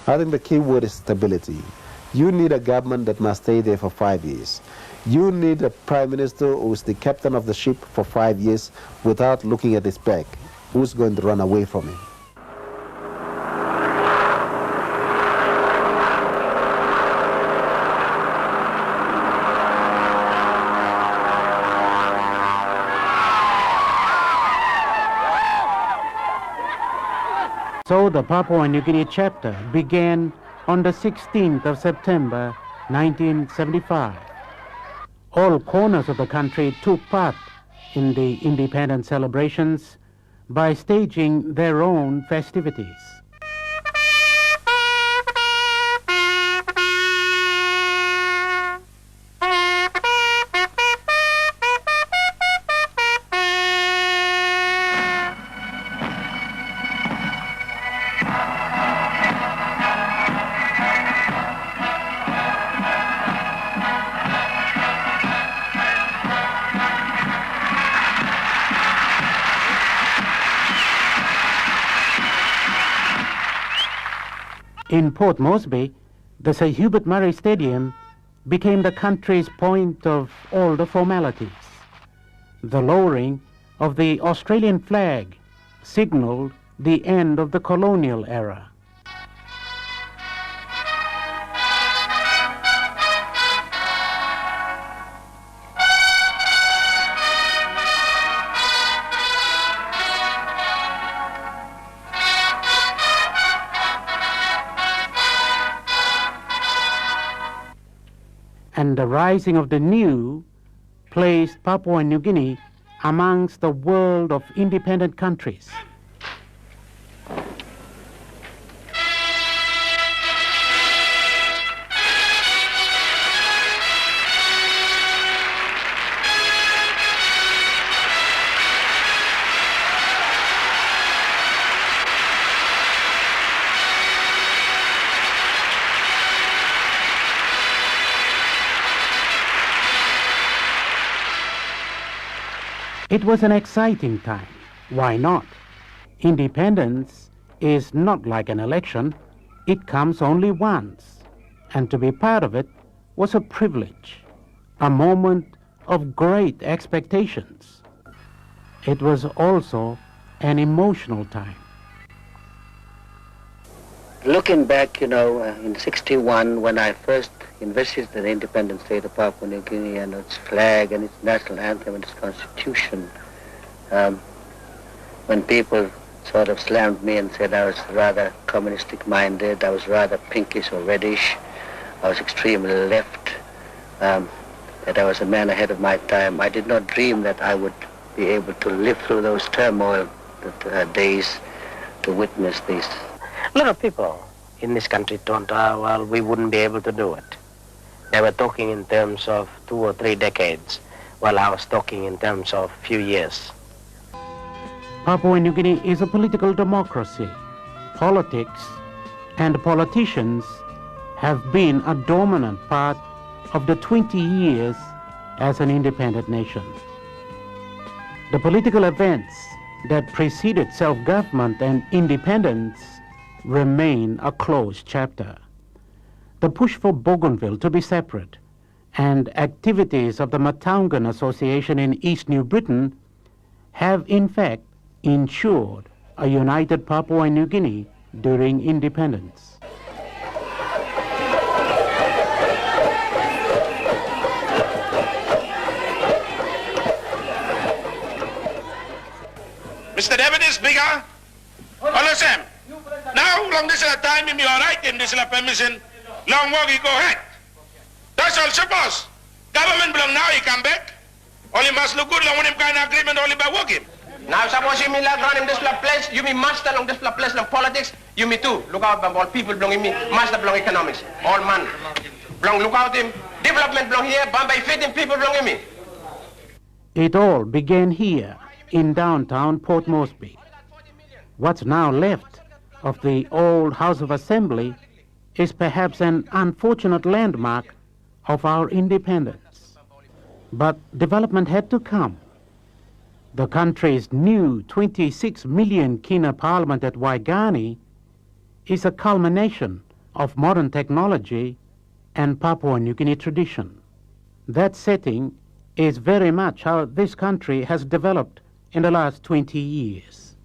I think the key word is stability. You need a government that must stay there for 5 years. You need a prime minister who's the captain of the ship for 5 years without looking at his back. Who's going to run away from him? So the Papua New Guinea chapter began on the 16th of September 1975. All corners of the country took part in the independence celebrations by staging their own festivities. In Port Moresby, the Sir Hubert Murray Stadium became the country's point of all the formalities. The lowering of the Australian flag signaled the end of the colonial era. And the rising of the new placed Papua New Guinea amongst the world of independent countries. It was an exciting time. Why not? Independence is not like an election. It comes only once. And to be part of it was a privilege, a moment of great expectations. It was also an emotional time. Looking back, in '61, when I first invested the independent state of Papua New Guinea and its flag and its national anthem and its constitution, when people sort of slammed me and said I was rather communistic minded, I was rather pinkish or reddish, I was extremely left, that I was a man ahead of my time, I did not dream that I would be able to live through those turmoil days to witness this. A lot of people in this country thought, well, we wouldn't be able to do it. They were talking in terms of 2 or 3 decades, while I was talking in terms of few years. Papua New Guinea is a political democracy. Politics and politicians have been a dominant part of the 20 years as an independent nation. The political events that preceded self-government and independence remain a closed chapter. The push for Bougainville to be separate and activities of the Matungan Association in East New Britain have in fact ensured a united Papua New Guinea during independence. Mr. Deputy Speaker, listen. Now, long this is a time in your right, in this is a permission, long walk you go ahead. That's all suppose. Government belong now, he come back. Only must look good, long when him kind of agreement only by working. Now suppose you mean like running this place, you mean master along this place of politics, you me too. Look out, all people belong in me, master belong economics. All man. Belong, look out him, development belong here, Bombay fitting people belong in me. It all began here in downtown Port Moresby. What's now left of the old House of Assembly is perhaps an unfortunate landmark of our independence. But development had to come. The country's new 26 million kina parliament at Waigani is a culmination of modern technology and Papua New Guinea tradition. That setting is very much how this country has developed in the last 20 years.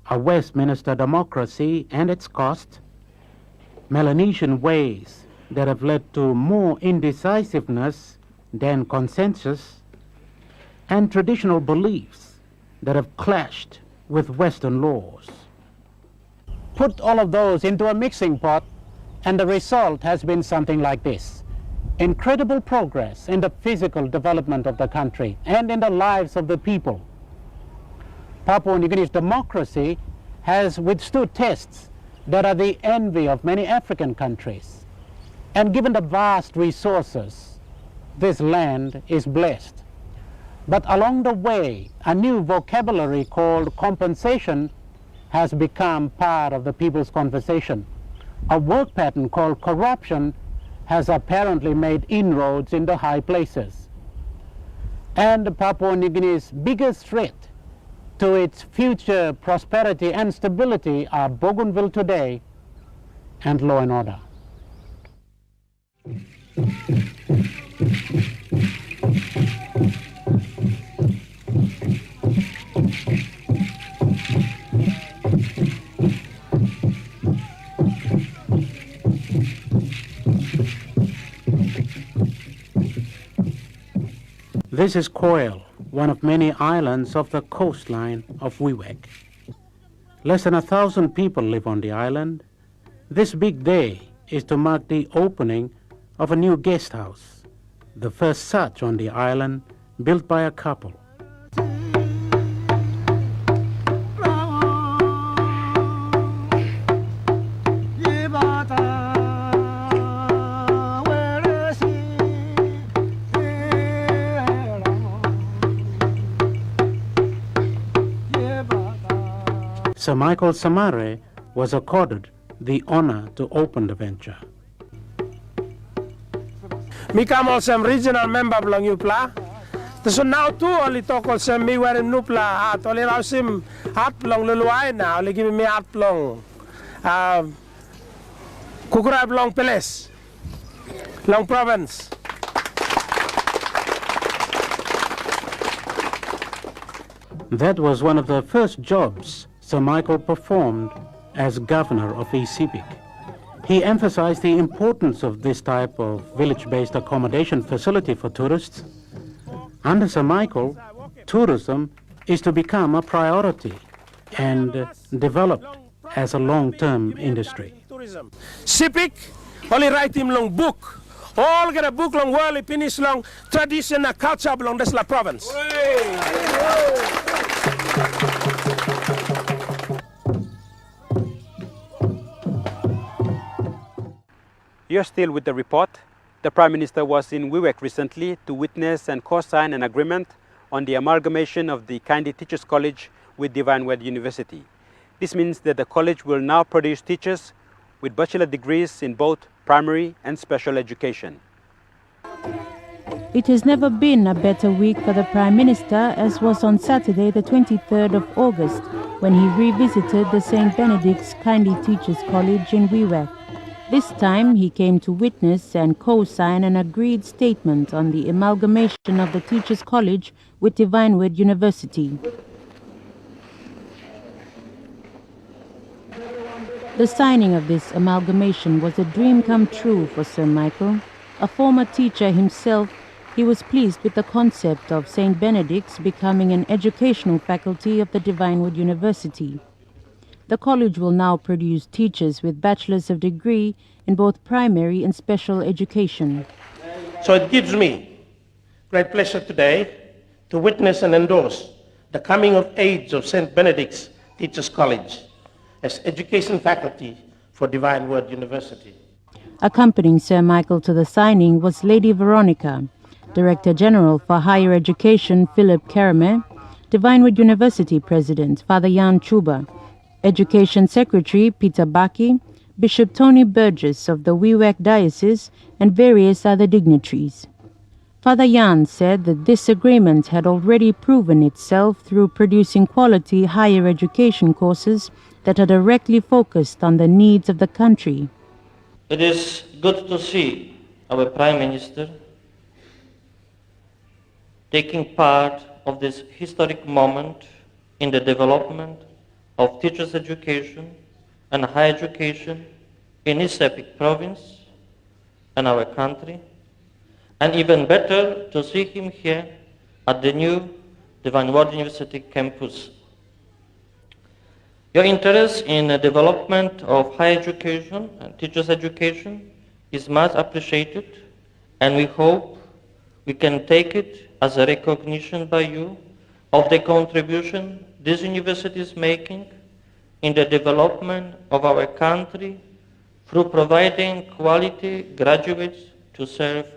A Westminster democracy and its cost, Melanesian ways that have led to more indecisiveness than consensus, and traditional beliefs that have clashed with Western laws. Put all of those into a mixing pot, and the result has been something like this. Incredible progress in the physical development of the country and in the lives of the people. Papua New Guinea's democracy has withstood tests that are the envy of many African countries. And given the vast resources, this land is blessed. But along the way, a new vocabulary called compensation has become part of the people's conversation. A work pattern called corruption has apparently made inroads into high places. And Papua New Guinea's biggest threat to its future prosperity and stability are Bougainville today and law and order. This is Coil, one of many islands of the coastline of Wewak. Less than 1,000 people live on the island. This big day is to mark the opening of a new guest house, the first such on the island, built by a couple. Sir Michael Samare was accorded the honor to open the venture. Mi kamal sem regional member belong Upla. So now too only tokol sem mi were Nupla at only rausim hat belong luluai na only give me hat belong Kukura belong Peles long province. That was one of the first jobs Sir Michael performed as governor of East Sepik. He emphasized the importance of this type of village-based accommodation facility for tourists. Under Sir Michael, tourism is to become a priority and developed as a long-term industry. Sepik only write him long book. All get a book long world finish long tradition and culture belong this la province. You're still with the report. The Prime Minister was in Wewak recently to witness and co-sign an agreement on the amalgamation of the Kindy Teachers College with Divine Word University. This means that the college will now produce teachers with bachelor degrees in both primary and special education. It has never been a better week for the Prime Minister, as was on Saturday the 23rd of August, when he revisited the St. Benedict's Kindy Teachers College in Wewak. This time he came to witness and co-sign an agreed statement on the amalgamation of the Teachers College with Divine Word University. The signing of this amalgamation was a dream come true for Sir Michael. A former teacher himself, he was pleased with the concept of St. Benedict's becoming an educational faculty of the Divine Word University. The college will now produce teachers with bachelors of degree in both primary and special education. So it gives me great pleasure today to witness and endorse the coming of age of St. Benedict's Teachers College as education faculty for Divine Word University. Accompanying Sir Michael to the signing was Lady Veronica, Director General for Higher Education Philip Karame, Divine Word University President Father Jan Chuba, Education Secretary Peter Baki, Bishop Tony Burgess of the Wewak Diocese, and various other dignitaries. Father Jan said that this agreement had already proven itself through producing quality higher education courses that are directly focused on the needs of the country. It is good to see our Prime Minister taking part of this historic moment in the development of teachers' education and higher education in his epic province and our country, and even better to see him here at the new Divine Word University campus. Your interest in the development of higher education and teachers' education is much appreciated, and we hope we can take it as a recognition by you of the contribution this university is making in the development of our country through providing quality graduates to serve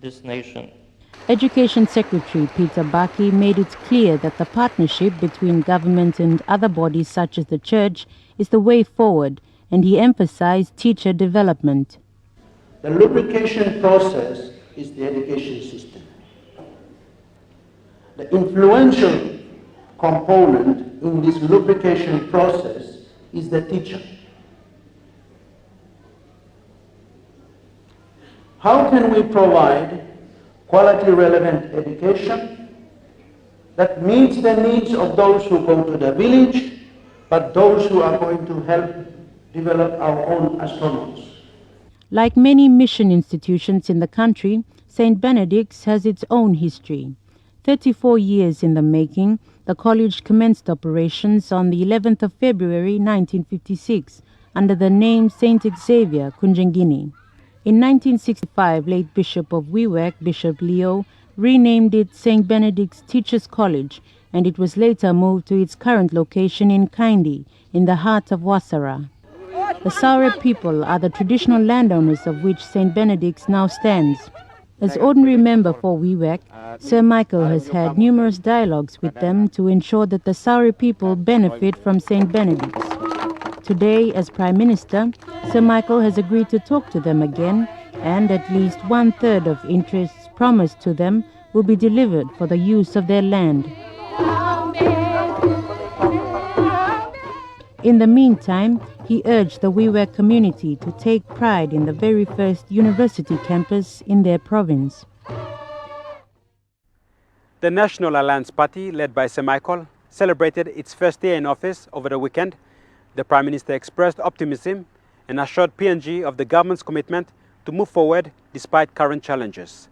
this nation. Education Secretary Peter Baki made it clear that the partnership between government and other bodies such as the church is the way forward, and he emphasized teacher development. The lubrication process is the education system. The influential component in this lubrication process is the teacher. How can we provide quality relevant education that meets the needs of those who go to the village, but those who are going to help develop our own astronauts? Like many mission institutions in the country, St. Benedict's has its own history. 34 years in the making, the college commenced operations on the 11th of February 1956 under the name St. Xavier, Kunjengini. In 1965, late Bishop of Wewak, Bishop Leo, renamed it St. Benedict's Teachers College, and it was later moved to its current location in Kaindi, in the heart of Wasara. The Saure people are the traditional landowners of which St. Benedict's now stands. As ordinary member for Wewak, Sir Michael has had numerous dialogues with them to ensure that the Saure people benefit from St. Benedict's. Today, as Prime Minister, Sir Michael has agreed to talk to them again, and at least 1/3 of interests promised to them will be delivered for the use of their land. In the meantime, he urged the Wewak community to take pride in the very first university campus in their province. The National Alliance Party, led by Sir Michael, celebrated its first day in office over the weekend. The Prime Minister expressed optimism and assured PNG of the government's commitment to move forward despite current challenges.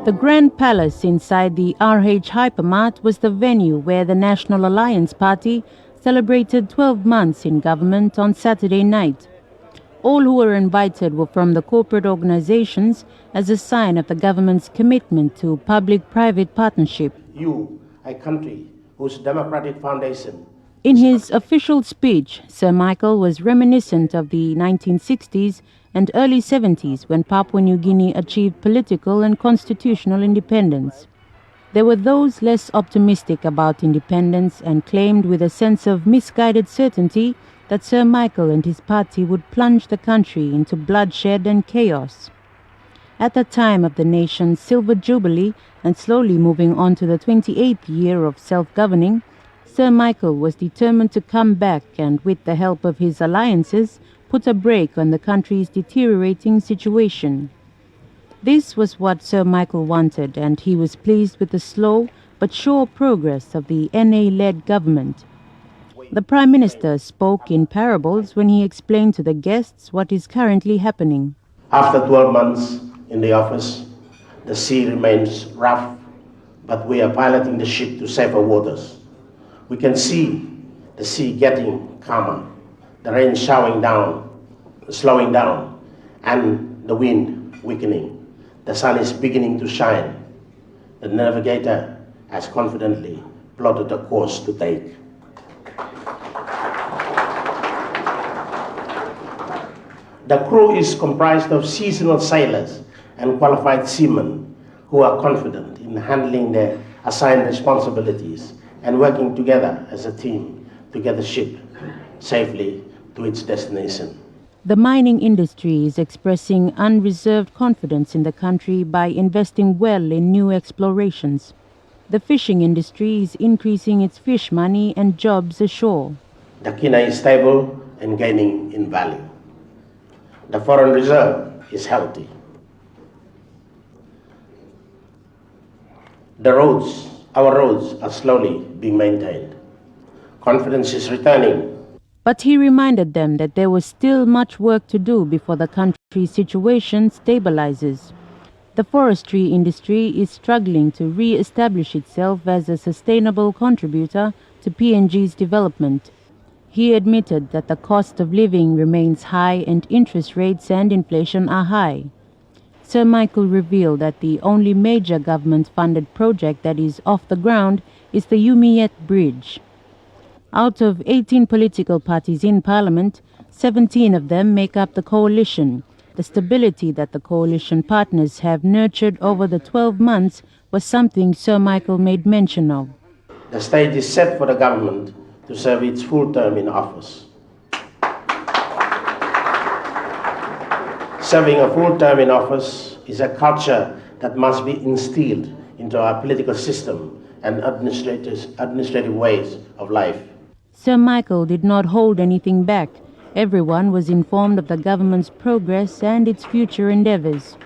The Grand Palace inside the RH Hypermart was the venue where the National Alliance Party celebrated 12 months in government on Saturday night. All who were invited were from the corporate organizations as a sign of the government's commitment to public-private partnership. You, a country whose democratic foundation. In his official speech, Sir Michael was reminiscent of the 1960s and early 70s when Papua New Guinea achieved political and constitutional independence. There were those less optimistic about independence and claimed with a sense of misguided certainty that Sir Michael and his party would plunge the country into bloodshed and chaos. At the time of the nation's silver jubilee and slowly moving on to the 28th year of self-governing, Sir Michael was determined to come back and, with the help of his alliances, put a brake on the country's deteriorating situation. This was what Sir Michael wanted, and he was pleased with the slow but sure progress of the NA-led government. The Prime Minister spoke in parables when he explained to the guests what is currently happening. After 12 months in the office, the sea remains rough, but we are piloting the ship to safer waters. We can see the sea getting calmer, the rain slowing down, and the wind weakening. The sun is beginning to shine. The navigator has confidently plotted a course to take. The crew is comprised of seasonal sailors and qualified seamen who are confident in handling their assigned responsibilities and working together as a team to get the ship safely to its destination. The mining industry is expressing unreserved confidence in the country by investing well in new explorations. The fishing industry is increasing its fish money and jobs ashore. The kina is stable and gaining in value. The foreign reserve is healthy. Our roads are slowly being maintained. Confidence is returning. But he reminded them that there was still much work to do before the country's situation stabilizes. The forestry industry is struggling to re-establish itself as a sustainable contributor to PNG's development. He admitted that the cost of living remains high and interest rates and inflation are high. Sir Michael revealed that the only major government-funded project that is off the ground is the Umiet Bridge. Out of 18 political parties in Parliament, 17 of them make up the coalition. The stability that the coalition partners have nurtured over the 12 months was something Sir Michael made mention of. The stage is set for the government to serve its full term in office. Serving a full term in office is a culture that must be instilled into our political system and administrative ways of life. Sir Michael did not hold anything back. Everyone was informed of the government's progress and its future endeavors.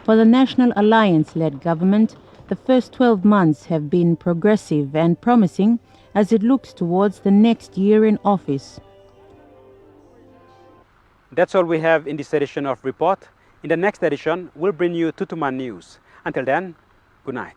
For the National Alliance-led government, the first 12 months have been progressive and promising as it looks towards the next year in office. That's all we have in this edition of Report. In the next edition, we'll bring you Tutuman News. Until then, good night.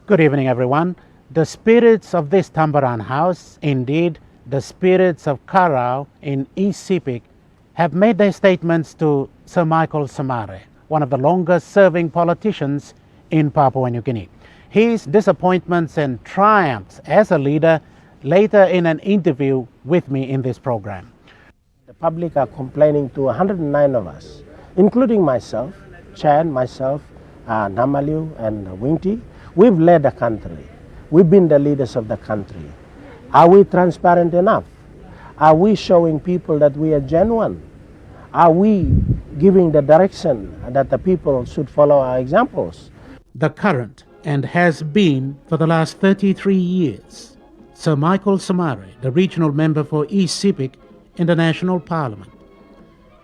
Good evening, everyone. The spirits of this Tambaran house, indeed the spirits of Karau in East Sepik, have made their statements to Sir Michael Somare, one of the longest-serving politicians in Papua New Guinea. His disappointments and triumphs as a leader later in an interview with me in this program. The public are complaining to 109 of us, including myself, Chan, myself, Namaliu and Winti. We've led the country. We've been the leaders of the country. Are we transparent enough? Are we showing people that we are genuine? Are we giving the direction that the people should follow our examples? The current and has been for the last 33 years, Sir Michael Somare, the regional member for East Sepik in the National Parliament.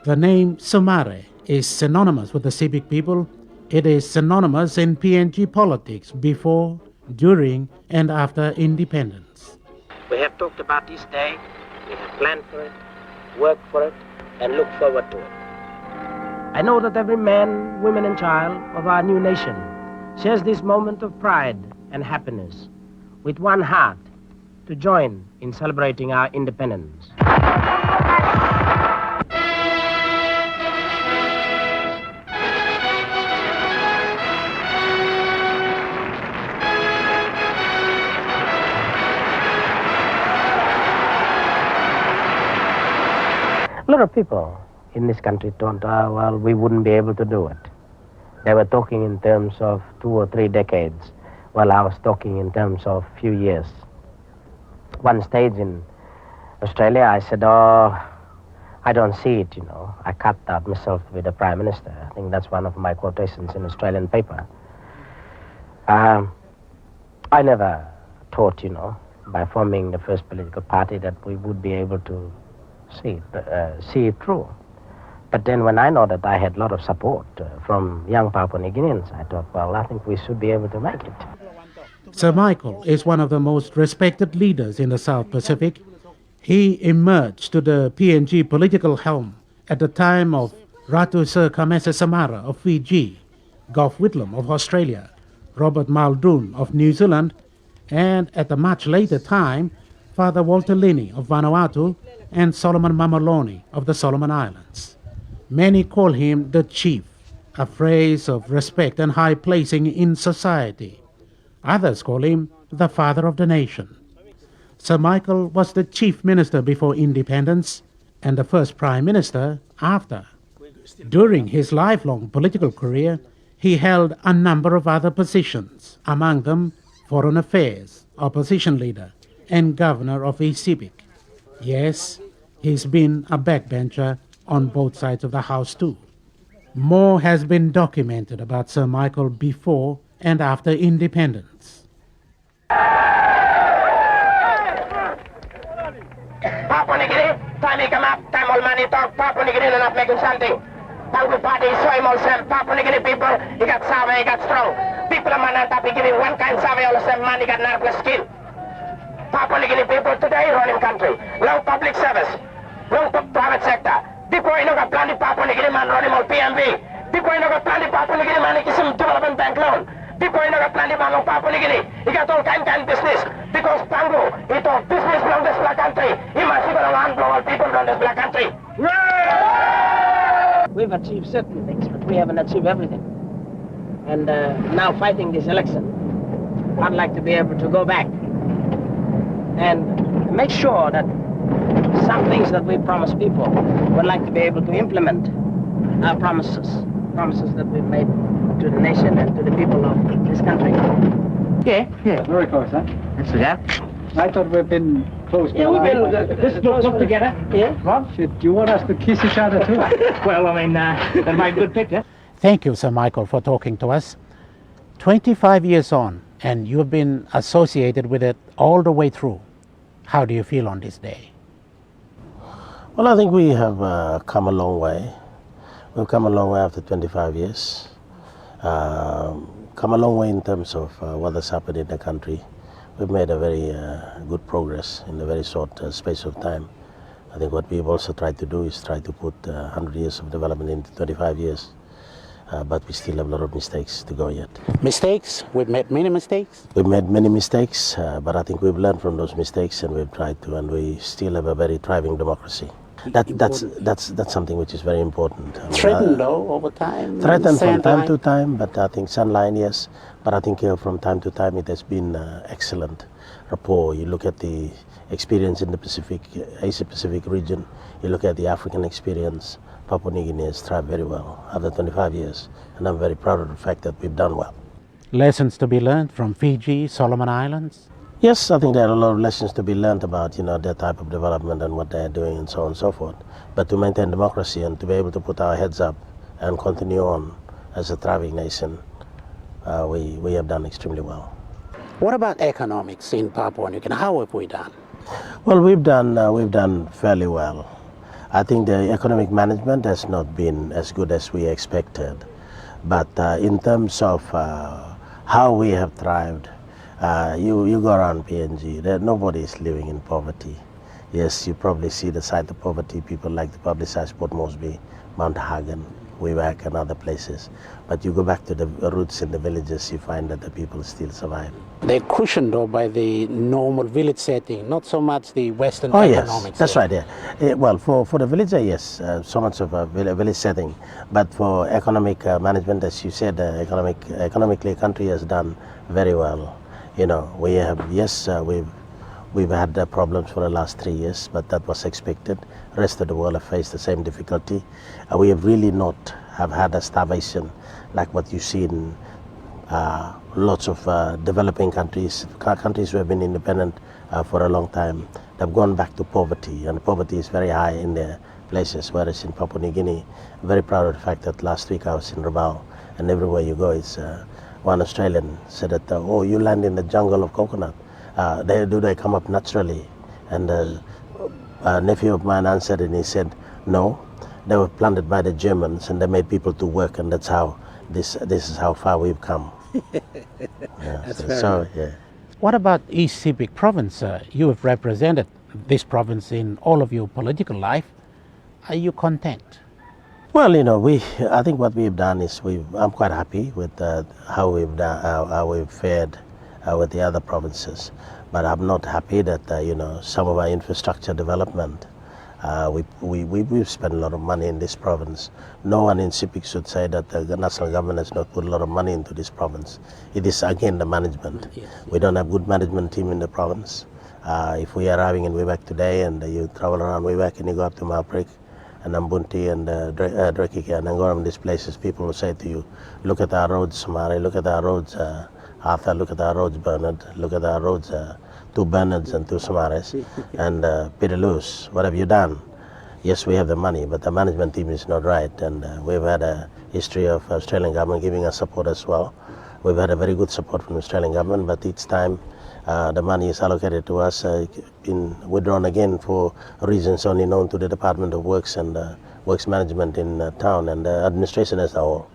The name Somare is synonymous with the Sepik people. It is synonymous in PNG politics before, during, and after independence. We have talked about this day, we have planned for it, worked for it, and looked forward to it. I know that every man, woman, and child of our new nation shares this moment of pride and happiness with one heart to join in celebrating our independence. A lot of people in this country thought, well, we wouldn't be able to do it. They were talking in terms of 2 or 3 decades, while I was talking in terms of few years. One stage in Australia, I said, oh, I don't see it, I cut out myself to be the Prime Minister. I think that's one of my quotations in Australian paper. I never thought, by forming the first political party that we would be able to see it through. But then when I know that I had a lot of support from young Papua New Guineans, I thought, well, I think we should be able to make it. Sir Michael is one of the most respected leaders in the South Pacific. He emerged to the PNG political helm at the time of Ratu Sir Kamesa Samara of Fiji, Gough Whitlam of Australia, Robert Muldoon of New Zealand, and at a much later time, Father Walter Linney of Vanuatu and Solomon Mamaloni of the Solomon Islands. Many call him the Chief, a phrase of respect and high placing in society. Others call him the Father of the Nation. Sir Michael was the Chief Minister before independence and the first Prime Minister after. During his lifelong political career, he held a number of other positions, among them Foreign Affairs, Opposition Leader, and Governor of ECBIC. Yes, he's been a backbencher on both sides of the House too. More has been documented about Sir Michael before and after independence. Papua New Guinea, time he come up, time all money talk, Papua New Guinea not making something. Pangu party, soy all sem, Papua New Guinea people, he got savvy, he got strong. People are man be giving one kind savvy, all the same man, he got nerveless skin. Papua New Guinea people today running country, low public service, low private sector. Before you know got plenty Papua New Guinea man running all PNG. Before you know got plenty Papua New Guinea man, he some development bank loan. Before you know got plenty man of Papua New Guinea, he got all kind business. Because Pangu, he thought business from this black country. He must be going to run all people from this black country. We've achieved certain things, but we haven't achieved everything. And now fighting this election, I'd like to be able to go back and make sure that some things that we promised people, would like to be able to implement our promises that we've made to the nation and to the people of this country. Yeah. Very close, huh? That's it. I thought we've been close. Yeah, we've been this close together. Yeah. Well, do you want us to kiss each other too? Well, I mean, that might be a good picture. Thank you, Sir Michael, for talking to us. 25 years on, and you've been associated with it all the way through. How do you feel on this day? Well, I think we have come a long way. We've come a long way after 25 years. Come a long way in terms of what has happened in the country. We've made a very good progress in a very short space of time. I think what we've also tried to do is try to put 100 years of development into 25 years. But we still have a lot of mistakes to go yet. Mistakes? We've made many mistakes? We've made many mistakes, but I think we've learned from those mistakes and we've tried to, and we still have a very thriving democracy. That's something which is very important. Threatened though, over time? Threatened from time to time, but I think Sunline, yes. But I think from time to time it has been excellent rapport. You look at the experience in the Asia-Pacific region, you look at the African experience, Papua New Guinea has thrived very well after 25 years, and I'm very proud of the fact that we've done well. Lessons to be learned from Fiji, Solomon Islands? Yes, I think there are a lot of lessons to be learned about, their type of development and what they're doing and so on and so forth. But to maintain democracy and to be able to put our heads up and continue on as a thriving nation, we have done extremely well. What about economics in Papua New Guinea? How have we done? Well, we've done fairly well. I think the economic management has not been as good as we expected. But in terms of how we have thrived, you go around PNG, nobody is living in poverty. Yes, you probably see the side of poverty, people like to publicize Port Moresby, Mount Hagen, Wewak and other places. But you go back to the roots in the villages, you find that the people still survive. They're cushioned though by the normal village setting, not so much the Western Oh economics. yes, that's right. Yeah. Well, for the villager, yes, so much of a village setting. But for economic management, as you said, economically, the country has done very well. We have, yes, we've had problems for the last 3 years, but that was expected. The rest of the world have faced the same difficulty. We have really not have had a starvation like what you see in lots of developing countries who have been independent for a long time. They've gone back to poverty, and poverty is very high in their places, whereas in Papua New Guinea, I'm very proud of the fact that last week I was in Rabaul, and everywhere you go, it's one Australian said that, oh, you land in the jungle of coconut. Do they come up naturally? And a nephew of mine answered and he said, no, they were planted by the Germans and they made people to work, and that's how, this is how far we've come. Yeah. What about East Sepik province? You have represented this province in all of your political life. Are you content? Well, I think what we've done is I'm quite happy with how we've done, how we've fared with the other provinces. But I'm not happy that, some of our infrastructure development, we've spent a lot of money in this province. No one in CIPIC should say that the national government has not put a lot of money into this province. It is, again, the management. We don't have good management team in the province. If we are arriving in Wewak today and you travel around Wewak and you go up to Maprik, and Ambunti and Drekike and Angoram, these places, people will say to you, look at our roads, Somare, look at our roads, Arthur, look at our roads, Bernard, look at our roads, two Bernards and two Somares, and Peterloos, what have you done? Yes, we have the money, but the management team is not right, and we've had a history of Australian government giving us support as well. We've had a very good support from the Australian government, but each time the money is allocated to us, been withdrawn again for reasons only known to the Department of Works and Works Management in town and the administration as a whole.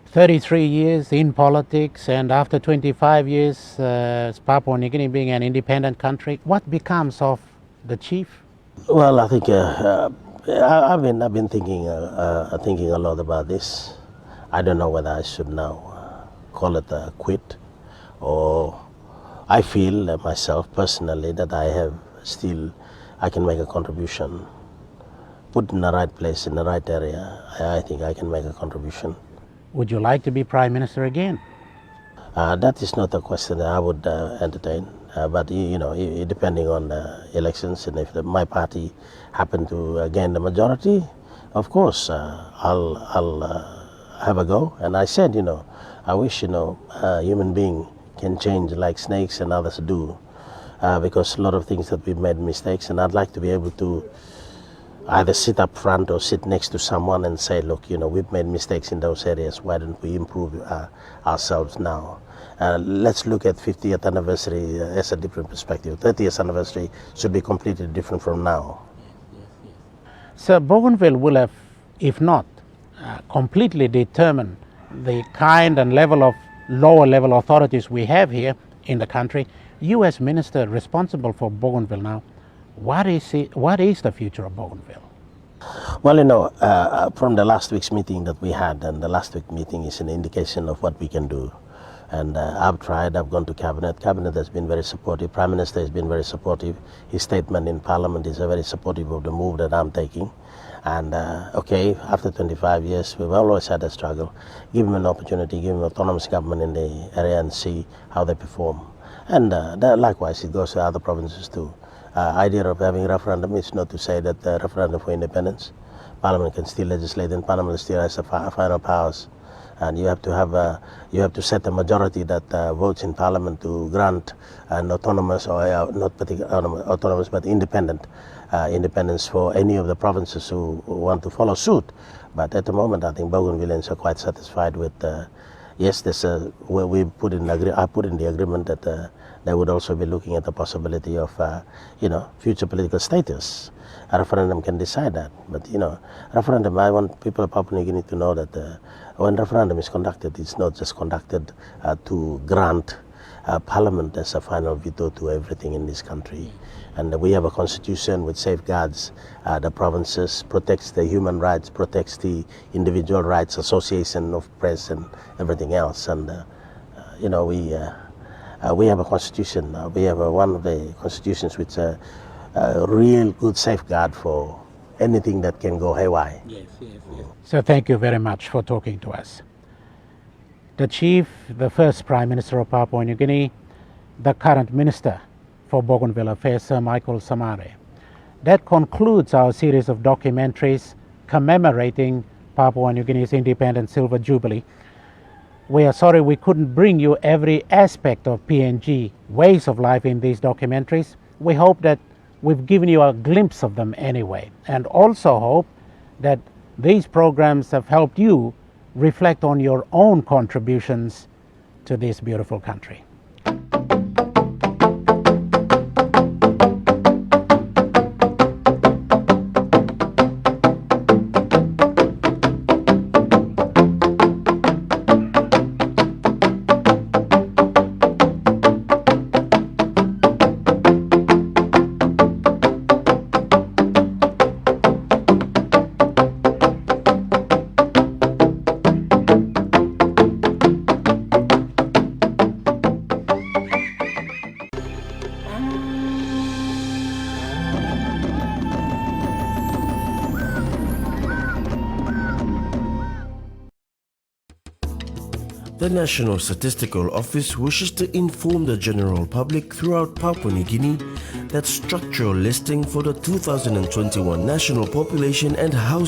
33 years in politics, and after 25 years, Papua New Guinea being an independent country, what becomes of the chief? Well, I think I've been thinking a lot about this. I don't know whether I should now call it a quit, or I feel myself personally that I can make a contribution. Put in the right place, in the right area, I think I can make a contribution. Would you like to be Prime Minister again? That is not a question that I would entertain. But depending on the elections, and if my party happen to gain the majority, of course I'll have a go. And I said, I wish a human being can change like snakes and others do, because a lot of things that we've made mistakes, and I'd like to be able to either sit up front or sit next to someone and say, look, we've made mistakes in those areas, why don't we improve ourselves now? Let's look at 50th anniversary as a different perspective. 30th anniversary should be completely different from now. So Bougainville will have, if not completely determined the kind and level of lower level authorities we have here in the country. You as minister responsible for Bougainville now, what is the future of Bougainville? Well, from the last week's meeting that we had, and the last week meeting is an indication of what we can do. And I've gone to Cabinet. Cabinet has been very supportive. Prime Minister has been very supportive. His statement in Parliament is very supportive of the move that I'm taking. And after 25 years, we've always had a struggle. Give him an opportunity, give him autonomous government in the area and see how they perform. And likewise, it goes to other provinces too. Idea of having a referendum is not to say that the referendum for independence, Parliament can still legislate, and Parliament still has the final powers. And you have to set a majority that votes in Parliament to grant an autonomous, or not particularly autonomous, but independence for any of the provinces who want to follow suit. But at the moment, I think Bougainvilleans are quite satisfied with. Yes, I put in the agreement that they would also be looking at the possibility of future political status. A referendum can decide that, but referendum. I want people of Papua New Guinea to know that when referendum is conducted, it's not just conducted to grant Parliament as a final veto to everything in this country. And we have a constitution which safeguards the provinces, protects the human rights, protects the individual rights, association of press and everything else. And we have a constitution. We have one of the constitutions which a real good safeguard for anything that can go haywire. Yes. So thank you very much for talking to us. The Chief, the first Prime Minister of Papua New Guinea, the current Minister for Bougainville Affairs, Sir Michael Samare. That concludes our series of documentaries commemorating Papua New Guinea's Independence Silver Jubilee. We are sorry we couldn't bring you every aspect of PNG ways of life in these documentaries. We hope that we've given you a glimpse of them anyway, and also hope that these programs have helped you reflect on your own contributions to this beautiful country. The National Statistical Office wishes to inform the general public throughout Papua New Guinea that structural listing for the 2021 national population and housing